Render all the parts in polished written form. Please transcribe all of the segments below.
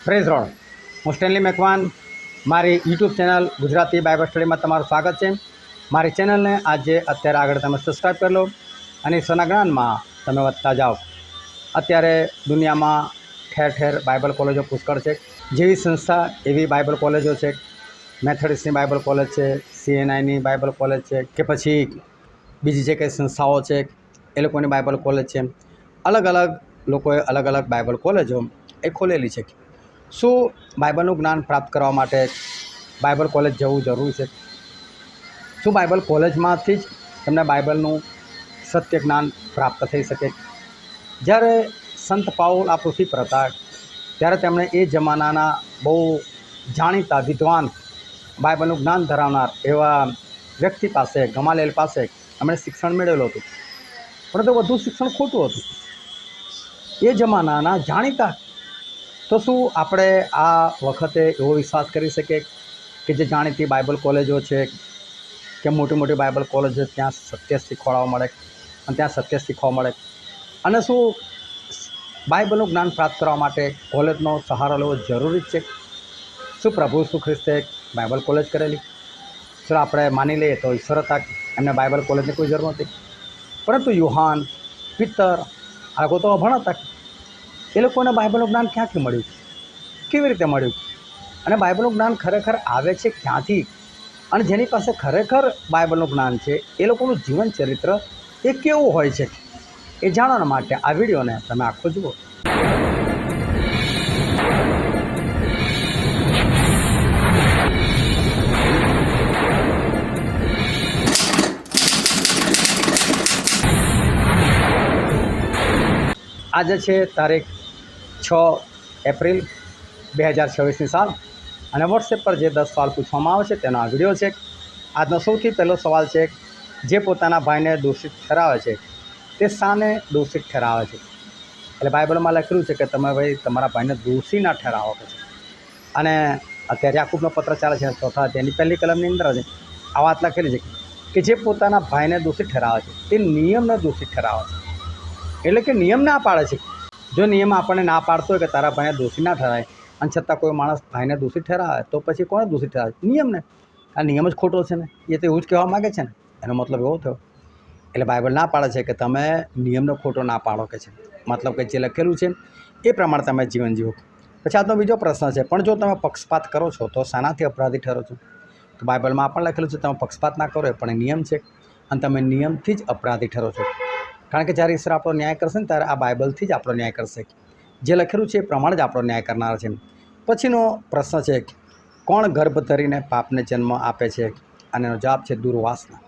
Praise road. હું Stanley Macwan. મારી YouTube channel Gujarati Bible સ્ટડીમાં તમારું સ્વાગત છે. મારી ચેનલને આજે અત્યારે આગળ તમે સબસ્ક્રાઈબ કરી લો અને ઈશ્વરના જ્ઞાનમાં તમે વધતા જાઓ. અત્યારે દુનિયામાં ઠેર ઠેર બાઇબલ કોલેજો પુષ્કળ છે. જેવી સંસ્થા એવી બાઇબલ કોલેજો છે. મેથોડિસ્ટની બાઇબલ કોલેજ છે, CNIની બાઇબલ કોલેજ છે, કે પછી બીજી જે કંઈ સંસ્થાઓ છે એ લોકોની બાઇબલ કોલેજ છે. અલગ અલગ લોકોએ અલગ અલગ બાઇબલ કોલેજો એ ખોલેલી છે. શું બાઇબલનું જ્ઞાન પ્રાપ્ત કરવા માટે બાઇબલ કોલેજ જવું જરૂરી છે? શું બાઇબલ કોલેજમાંથી જ તમને બાઇબલનું સત્ય જ્ઞાન પ્રાપ્ત થઈ શકે? જ્યારે સંત પાઉલ આ પૃથ્વી પર હતા ત્યારે તેમણે એ જમાનાના બહુ જાણીતા વિદ્વાન બાઇબલનું જ્ઞાન ધરાવનાર એવા વ્યક્તિ પાસે, ગમાલેલ પાસે એમણે શિક્ષણ મેળવેલું હતું. પરંતુ બધું શિક્ષણ ખોટું હતું. એ જમાનાના જાણીતા. તો શું આપણે આ વખતે એવો વિશ્વાસ કરી શકીએ કે જે જાણીતી બાઇબલ કોલેજો છે કે મોટી મોટી બાઇબલ કોલેજો ત્યાં સત્ય શીખવાડવા મળે અને ત્યાં સત્ય શીખવા મળે? અને શું બાઇબલનું જ્ઞાન પ્રાપ્ત કરવા માટે કોલેજનો સહારો લેવો જરૂરી છે? શું પ્રભુ ઈસુ ખ્રિસ્તે બાઇબલ કોલેજ કરેલી? ચલો આપણે માની લઈએ તો ઈશ્વર હતા, એમને બાઇબલ કોલેજની કોઈ જરૂર નથી. પરંતુ યુહાન, પિત્તર આ લોકો તો અભણ હતા. એ લોકોને બાઇબલનું જ્ઞાન ક્યાંથી મળ્યું? કેવી રીતે મળ્યું? અને બાઇબલનું જ્ઞાન ખરેખર આવે છે ક્યાંથી? અને જેની પાસે ખરેખર બાઇબલનું જ્ઞાન છે એ લોકોનું જીવન ચરિત્ર એ કેવું હોય છે એ જાણવા માટે આ વિડીયોને તમે આખો જુઓ. આજે છે તારીખ 6 એપ્રિલ 2026ની સાલ અને વોટ્સએપ પર જે 10 સવાલ પૂછવામાં આવે છે તેનો આ વિડીયો છે. આજનો સૌથી પહેલો સવાલ છે, જે પોતાના ભાઈને દોષિત ઠરાવે છે તે શાને દોષિત ઠરાવે છે? એટલે બાઇબલમાં લખેલું છે કે તમે ભાઈ તમારા ભાઈને દોષી ના ઠરાવો કે છે. અને અત્યારે યાકૂબનો પત્ર ચાલે છે 4થા અધ્યાયની પહેલી કલમની અંદર જ આ વાત લખેલી છે કે જે પોતાના ભાઈને દોષિત ઠરાવે છે તે નિયમને દોષિત ઠરાવે છે. એટલે કે નિયમ ના પાડે છે. જો નિયમ આપણને ના પાડતો હોય કે તારા ભાઈને દોષી ના ઠરાય અને છતાં કોઈ માણસ ભાઈને દોષી ઠરાવે તો પછી કોને દોષી ઠરાવે? નિયમને. આ નિયમ જ ખોટો છે ને, એ તો એવું જ કહેવા માગે છે ને. એનો મતલબ એવો થયો. એટલે બાઇબલ ના પાડે છે કે તમે નિયમનો ખોટો ના પાડો કે છે. મતલબ કે જે લખેલું છે એ પ્રમાણે તમે જીવન જીવો. પછી આજનો બીજો પ્રશ્ન છે, પણ જો તમે પક્ષપાત કરો છો તો શાનાથી અપરાધી ઠરો છો? તો બાઇબલમાં પણ લખેલું છે તમે પક્ષપાત ના કરો, એ પણ નિયમ છે અને તમે નિયમથી જ અપરાધી ઠરો છો. કારણ કે જ્યારે ઈશ્વર આપણો ન્યાય કરશે ને ત્યારે આ બાઇબલથી જ આપણો ન્યાય કરશે. જે લખેલું છે એ પ્રમાણે જ આપણો ન્યાય કરનાર છે. પછીનો પ્રશ્ન છે, કોણ ગર્ભ ધરીને પાપને જન્મ આપે છે? અને એનો જવાબ છે દુર્વાસના.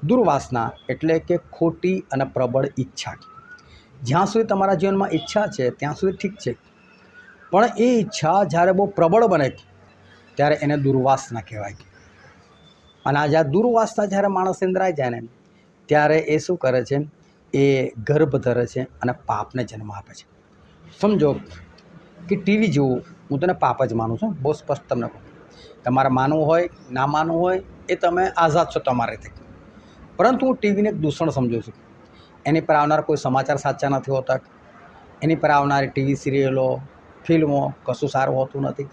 દુર્વાસના એટલે કે ખોટી અને પ્રબળ ઈચ્છા. જ્યાં સુધી તમારા જીવનમાં ઈચ્છા છે ત્યાં સુધી ઠીક છે, પણ એ ઈચ્છા જ્યારે બહુ પ્રબળ બને ત્યારે એને દુર્વાસના કહેવાય. અને આ જ્યારે દુર્વાસના જ્યારે માણસની અંદર આવી જાય ને ત્યારે એ શું કરે છે? એ ગર્ભ ધરે છે અને પાપને જન્મ આપે છે. સમજો કે ટીવી જોવું હું તને પાપ જ માનું છું, બહુ સ્પષ્ટ તમને કહું. તમારે માનવું હોય ના માનવું હોય એ તમે આઝાદ છો તમારી રીતે. પરંતુ હું ટીવીને એક દૂષણ સમજું છું. એની પર આવનાર કોઈ સમાચાર સાચા નથી હોતા. એની પર આવનારી ટીવી સિરિયલો, ફિલ્મો કશું સારું હોતું નથી.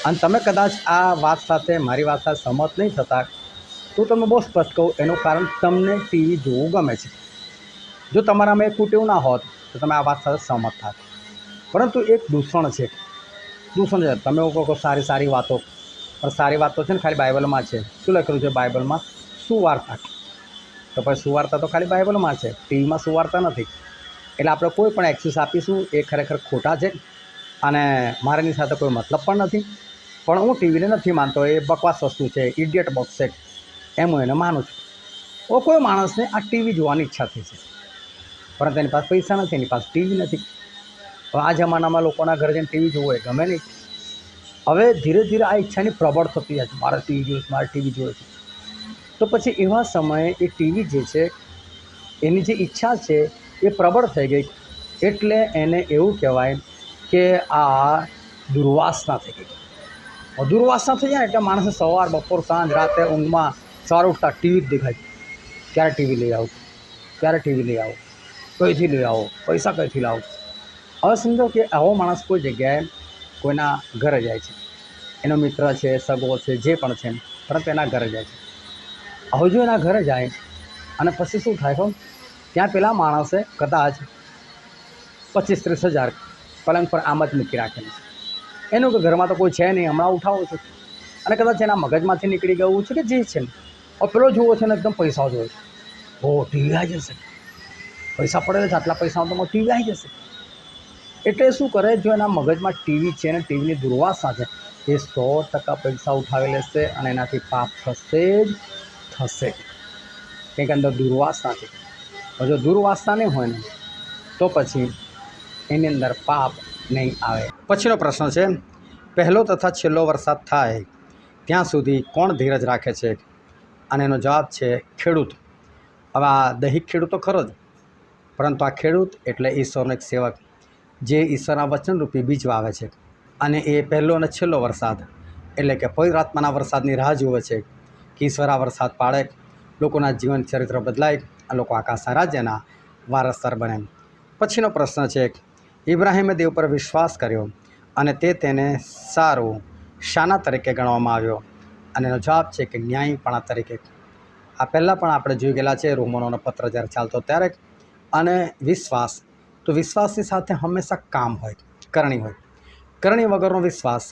અને તમે કદાચ આ વાત સાથે, મારી વાત સાથે સહમત નહીં થતા તો તમને બહુ સ્પષ્ટ કહું, એનું કારણ તમને ટીવી જોવું ગમે છે. જો તમારામાં એ કુટેવ ના હોત તો તમે આ વાત સાથે સહમત થાત. પરંતુ એક દૂષણ છે. દૂષણ છે. તમે એવું કહો સારી સારી વાતો, પણ સારી વાતો છે ને ખાલી બાઇબલમાં છે. શું લખેલું છે બાઇબલમાં? સુવાર્તા. તો પછી સુવાર્તા તો ખાલી બાઇબલમાં છે, ટીવીમાં સુવાર્તા નથી. એટલે આપણે કોઈ પણ એક્સક્યુઝ આપીશું એ ખરેખર ખોટા છે અને મારે એની સાથે કોઈ મતલબ પણ નથી. પણ હું ટીવીને નથી માનતો, એ બકવાસ વસ્તુ છે, ઇડિયટ બોક્સ છે, એમ હું એને માનું છું. કોઈ માણસને આ ટીવી જોવાની ઈચ્છા થઈ છે, પરંતુ એની પાસે પૈસા નથી, એની પાસે ટીવી નથી. હવે આ જમાનામાં લોકોના ઘરે જઈને ટીવી જોવું એ ગમે નહીં. હવે ધીરે ધીરે આ ઈચ્છાની પ્રબળ થતી જાય છે, મારે ટીવી જોઈએ છે, મારે ટીવી જોઈએ છે. તો પછી એવા સમયે એ ટીવી જે છે એની જે ઈચ્છા છે એ પ્રબળ થઈ ગઈ, એટલે એને એવું કહેવાય કે આ દુર્વાસના થઈ ગઈ. દુર્વાસના થઈ જાય એટલે માણસે સવાર, બપોર, સાંજ, રાતે ઊંઘમાં સવાર ઉઠતા ટીવી જ દેખાય. ક્યારે ટીવી લઈ આવું, ક્યારે ટીવી લઈ આવો, કઈથી લઈ આવો, પૈસા કઈથી લાવો? હવે સમજો કે આવો માણસ કોઈ જગ્યાએ કોઈના ઘરે જાય છે, એનો મિત્ર છે, સગો છે, જે પણ છે, પરંતુ એના ઘરે જાય છે. હવે જો એના ઘરે જાય અને પછી શું થાય ખબર, ત્યાં પેલા માણસે કદાચ 25-30 હજાર પલંગ પર આમ જ મૂકી રાખેલી છે. એનું કે ઘરમાં તો કોઈ છે નહીં, હમણાં ઉઠાવો છું, અને કદાચ એના મગજમાંથી નીકળી ગયું છે કે જે છે ને, પેલો જુઓ છે ને એકદમ પૈસા જોવે છે, ટીવી આવી જશે, પૈસા પડેલા છે, આટલા પૈસામાં તો ટીવી આવી જશે. એટલે શું કરે, જો એના મગજમાં ટીવી છે ને ટીવીની દુર્વાસના છે, એ 100% પૈસા ઉઠાવી લેશે અને એનાથી પાપ થશે જ થશે, કંઈક અંદર દુર્વાસના છે. જો દુર્વાસના નહીં હોય ને તો પછી એની અંદર પાપ નહીં આવે. પછીનો પ્રશ્ન છે, પહેલો તથા છેલ્લો વરસાદ થાય ત્યાં સુધી કોણ ધીરજ રાખે છે? અને એનો જવાબ છે ખેડૂત. હવે આ દૈહિક ખેડૂત તો ખરો જ, પરંતુ આ ખેડૂત એટલે ઈશ્વરનો એક સેવક, જે ઈશ્વરના વચનરૂપી બીજ વાવે છે, અને એ પહેલો અને છેલ્લો વરસાદ એટલે કે પવિત્ર આત્માના વરસાદની રાહ જુએ છે કે ઈશ્વર આ વરસાદ પાડે, લોકોના જીવન ચરિત્ર બદલાય, આ લોકો આકાશના રાજ્યના વારસદાર બને. પછીનો પ્રશ્ન છે, ઇબ્રાહિમે દેવ પર વિશ્વાસ કર્યો અને તેને સારું શાના તરીકે ગણવામાં આવ્યો? અને એનો જવાબ છે કે ન્યાયીપણા તરીકે. આ પહેલાં પણ આપણે જોઈ ગયેલા છે રોમનોનો પત્ર જ્યારે ચાલતો ત્યારે. અને વિશ્વાસ, તો વિશ્વાસની સાથે હંમેશા કામ હોય, કરણી હોય. કરણી વગરનો વિશ્વાસ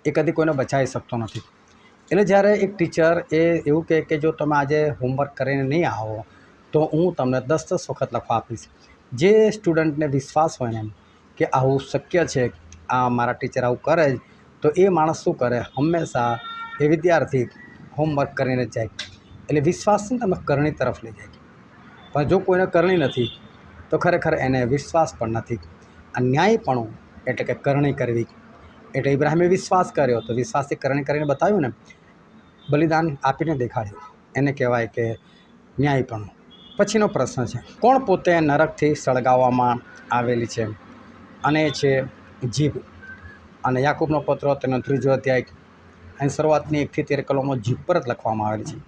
એ કદી કોઈને બચાવી શકતો નથી. એટલે જ્યારે એક ટીચર એવું કહે કે જો તમે આજે હોમવર્ક કરીને નહીં આવો તો હું તમને 10 વખત લખવા આપીશ. જે સ્ટુડન્ટને વિશ્વાસ હોય ને કે આવું શક્ય છે, આ મારા ટીચર આવું કરે જ, તો એ માણસ શું કરે, હંમેશા એ વિદ્યાર્થી હોમવર્ક કરીને જાય. એટલે વિશ્વાસને તમે કરણી તરફ લઈ જાય. પણ જો કોઈને કરણી નથી તો ખરેખર એને વિશ્વાસ પણ નથી. આ ન્યાયપણું એટલે કે કરણી કરવી. એટલે ઇબ્રાહિમે વિશ્વાસ કર્યો તો વિશ્વાસથી કરણી કરીને બતાવ્યું ને, બલિદાન આપીને દેખાડ્યું, એને કહેવાય કે ન્યાયપણું. પછીનો પ્રશ્ન છે, કોણ પોતે નરકથી સળગાવવામાં આવેલી છે? અને એ છે જીભ. અને યાકૂબનો પત્ર તેનો 3 અધ્યાય અને શરૂઆતની 1 થી 13 કલમો જીભ પર જ લખવામાં આવેલી છે.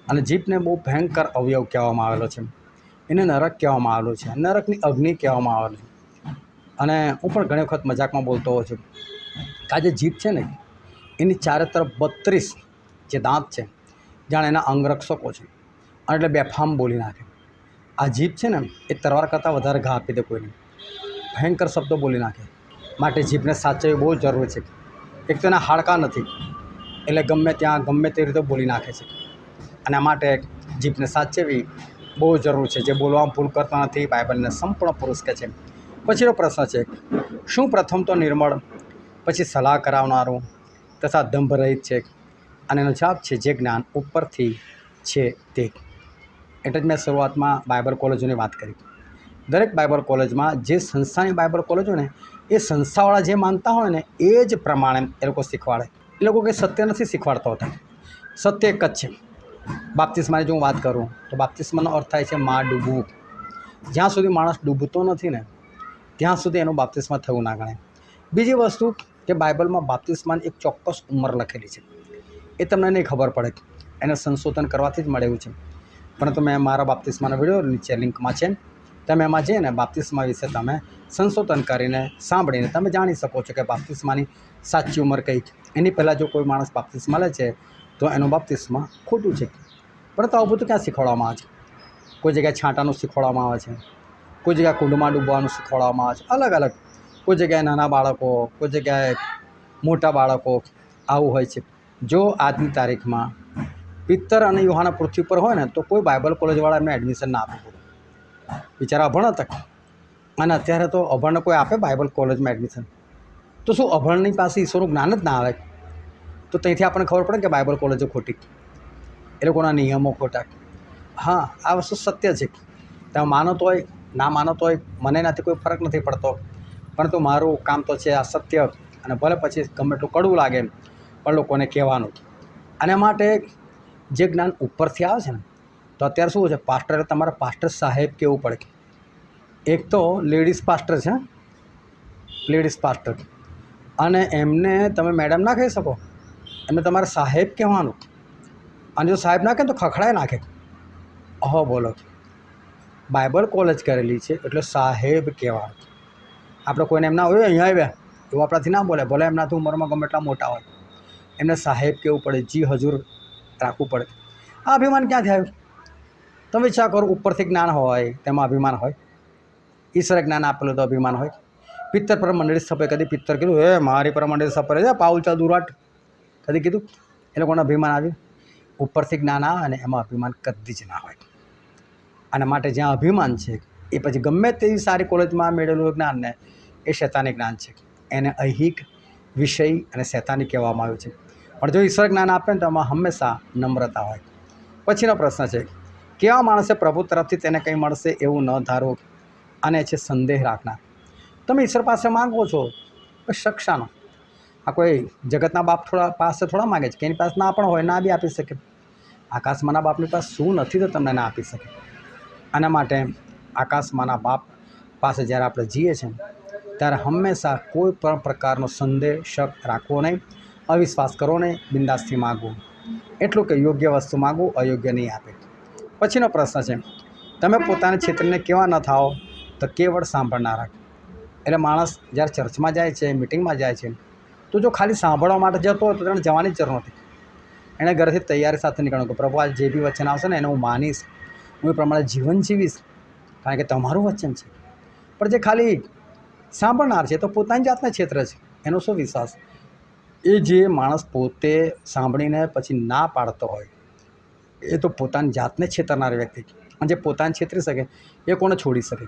અને જીભને બહુ ભયંકર અવયવ કહેવામાં આવેલો છે, એને નરક કહેવામાં આવેલું છે, નરકની અગ્નિ કહેવામાં આવેલું છે. અને હું પણ ઘણી વખત મજાકમાં બોલતો હોઉં છું કે આ જે જીભ છે ને, એની ચારે તરફ 32 જે દાંત છે, જાણે એના અંગરક્ષકો છે, અને એટલે બેફામ બોલી નાખે. આ જીભ છે ને એ તલવાર કરતાં વધારે ઘા આપી દે કોઈને, ભયંકર શબ્દો બોલી નાખે. માટે જીભને સાચવવી બહુ જરૂરી છે. એક તો એના હાડકાં નથી, એટલે ગમે ત્યાં ગમે તે રીતે બોલી નાખે છે. અને માટે જીભને સાચવવી બહુ જરૂર છે. જે બોલવામાં ભૂલ કરતા નથી, બાઇબલને સંપૂર્ણ પુરુષ કહે છે. પછીનો પ્રશ્ન છે, શું પ્રથમ તો નિર્મળ, પછી સલાહ કરાવનારું તથા દંભરહિત છે? અને એનો જવાબ છે જે જ્ઞાન ઉપરથી છે તે. એટલે જ મેં શરૂઆતમાં બાઇબલ કોલેજોની વાત કરી. દરેક બાઇબલ કોલેજમાં જે સંસ્થાની બાઇબલ કોલેજ હોય ને, એ સંસ્થાવાળા જે માનતા હોય ને એ જ પ્રમાણે એ લોકો શીખવાડે. એ લોકો કંઈ સત્ય નથી શીખવાડતા હોતા. સત્ય એક જ છે. બાપ્તિસ્માની જો હું વાત કરું તો બાપ્તિસ્માનો અર્થ થાય છે માં ડૂબવું. જ્યાં સુધી માણસ ડૂબતો નથી ને ત્યાં સુધી એનું બાપ્તિસ્મા થયું ના ગણાય. બીજી વસ્તુ કે બાઇબલમાં બાપ્તિસ્માની એક ચોક્કસ ઉંમર લખેલી છે, એ તમને નહીં ખબર પડે, એને સંશોધન કરવાથી જ મળે એવું છે. પરંતુ મેં મારા બાપ્તિસ્માનો વિડીયો નીચે લિંકમાં છે, તમે એમાં જઈને બાપ્તિસ્મા વિશે તમે સંશોધન કરીને સાંભળીને તમે જાણી શકો છો કે બાપ્તિસ્માની સાચી ઉંમર કઈ છે. એની પહેલાં જો કોઈ માણસ બાપ્તિસ્મા લે છે તો એનું બાપ્તિસ્મા ખોટું છે. પરંતુ આવું બધું ક્યાં શીખવાડવામાં આવે છે? કોઈ જગ્યાએ છાંટાનું શીખવાડવામાં આવે છે, કોઈ જગ્યાએ કુંડમાં ડૂબવાનું શીખવાડવામાં આવે છે, અલગ અલગ. કોઈ જગ્યાએ નાના બાળકો, કોઈ જગ્યાએ મોટા બાળકો, આવું હોય છે. જો આજની તારીખમાં પિત્તર અને યુહાના પૃથ્વી પર હોય ને તો કોઈ બાઇબલ કોલેજવાળા એમને એડમિશન ના આપે. બિચારા અભણ હતા, અને અત્યારે તો અભણને કોઈ આપે બાઇબલ કોલેજમાં એડમિશન? તો શું અભણની પાસે ઈશ્વરનું જ્ઞાન જ ના આવે? તો ત્યાંથી આપણને ખબર પડે કે બાઇબલ કોલેજો ખોટી, એ લોકોના નિયમો ખોટા. હા, આ વસ્તુ સત્ય છે. તમે માનો તો હોય, ના માનો તો હોય, મને એનાથી કોઈ ફરક નથી પડતો. પરંતુ મારું કામ તો છે આ સત્ય, અને ભલે પછી ગમે એટલું કડવું લાગે પણ લોકોને કહેવાનું. અને માટે જે જ્ઞાન ઉપરથી આવે છે ને, તો અત્યારે શું છે, પાસ્ટર તમારે પાસ્ટર સાહેબ કહેવું પડે. એક તો લેડીઝ પાસ્ટર છે, લેડીઝ પાસ્ટર, અને એમને તમે મેડમ ના કહી શકો, એમને તમારે સાહેબ કહેવાનું. અને જો સાહેબ ના કહે તો ખખડાય નાખે. અહો બોલો, બાઇબલ કોલેજ કરેલી છે એટલે સાહેબ કહેવાનું. આપણે કોઈને એમ ના હોય અહીંયા આવ્યા એવું આપણાથી ના બોલે. ભલે એમનાથી ઉંમરમાં ગમે એટલા મોટા હોય, એમને સાહેબ કહેવું પડે, જી હજુર રાખવું પડે. આ અભિમાન ક્યાંથી આવ્યું? તમે વિચાર કરો, ઉપરથી જ્ઞાન હોય તેમાં અભિમાન હોય? ઈશ્વરે જ્ઞાન આપેલું તો અભિમાન હોય? પિત્તર પર મંડળી સ્થપે, કદી પિત્તર કીધું હે મારી પર મંડળી સ્થપે છે પાઉલચા દુરાટ? કદી કીધું? એ લોકોને અભિમાન આવ્યું? ઉપરથી જ્ઞાન આવે ને એમાં અભિમાન કદી જ ના હોય. અને માટે જ્યાં અભિમાન છે એ પછી ગમે તેવી સારી કોલેજમાં મેળવેલું જ્ઞાન ને એ શૈતાની જ્ઞાન છે. એને ઐહિક, વિષય અને શૈતાની કહેવામાં આવ્યું છે. પણ જો ઈશ્વર જ્ઞાન આપે ને તો એમાં હંમેશા નમ્રતા હોય. પછીનો પ્રશ્ન છે, કેવા માણસે પ્રભુ તરફથી તેને કંઈ મળશે એવું ન ધારો, અને છે સંદેહ રાખનાર. તમે ઈશ્વર પાસે માગો છો, શક્ષાનો. આ કોઈ જગતના બાપ પાસે થોડા માગે છે કે એની પાસે ના પણ હોય, ના બી આપી શકે. આકાશમાંના બાપની પાસે શું નથી તો તમને ના આપી શકે. આના માટે આકાશમાંના બાપ પાસે જ્યારે આપણે જઈએ છીએ ત્યારે હંમેશા કોઈ પણ પ્રકારનો સંદેહ, શક રાખવો નહીં, અવિશ્વાસ કરવો નહીં, બિંદાસથી માગવું. એટલું કે યોગ્ય વસ્તુ માગવું, અયોગ્ય નહીં આપે. પછીનો પ્રશ્ન છે, તમે પોતાની ક્ષેત્રને કેવા ન થાઓ તો કેવળ સાંભળનારા. એટલે માણસ જ્યારે ચર્ચમાં જાય છે, મિટિંગમાં જાય છે, તો જો ખાલી સાંભળવા માટે જતો હોય તો તેને જવાની જ જરૂર નથી. એણે ઘરેથી તૈયારી સાથે નીકળવું કે પ્રભુ આજે જે બી વચન આવશે ને એને હું માનીશ, હું એ પ્રમાણે જીવન જીવીશ, કારણ કે તમારું વચન છે. પણ જે ખાલી સાંભળનાર છે તો પોતાની જાતને છેતરે છે. એનો શું વિશ્વાસ? એ જે માણસ પોતે સાંભળીને પછી ના પાડતો હોય એ તો પોતાની જાતને છેતરનાર વ્યક્તિ. અને જે પોતાને છેતરી શકે એ કોને છોડી શકે?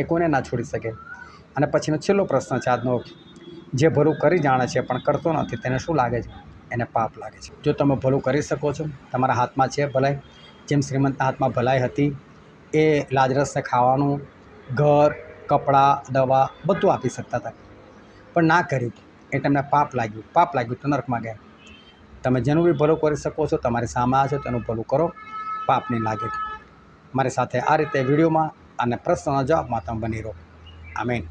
એ કોને ના છોડી શકે? અને પછીનો છેલ્લો પ્રશ્ન છે આજનો, જે ભલું કરી જાણે છે પણ કરતો નથી તેને શું લાગે છે? એને પાપ લાગે છે. જો તમે ભલું કરી શકો છો, તમારા હાથમાં છે ભલાઈ, જેમ શ્રીમંતના હાથમાં ભલાઈ હતી, એ લાજરસને ખાવાનું, ઘર, કપડાં, દવા બધું આપી શકતા હતા, પણ ના કર્યું એ તમને પાપ લાગ્યું તો નરકમાં ગયા. તમે જેનું બી ભલું કરી શકો છો, તમારી સામે આવે છે તેનું ભલું કરો, પાપ નહીં લાગે. મારી સાથે આ રીતે વિડીયોમાં અને પ્રશ્નના જવાબમાં તમે બની રહો. આમીન.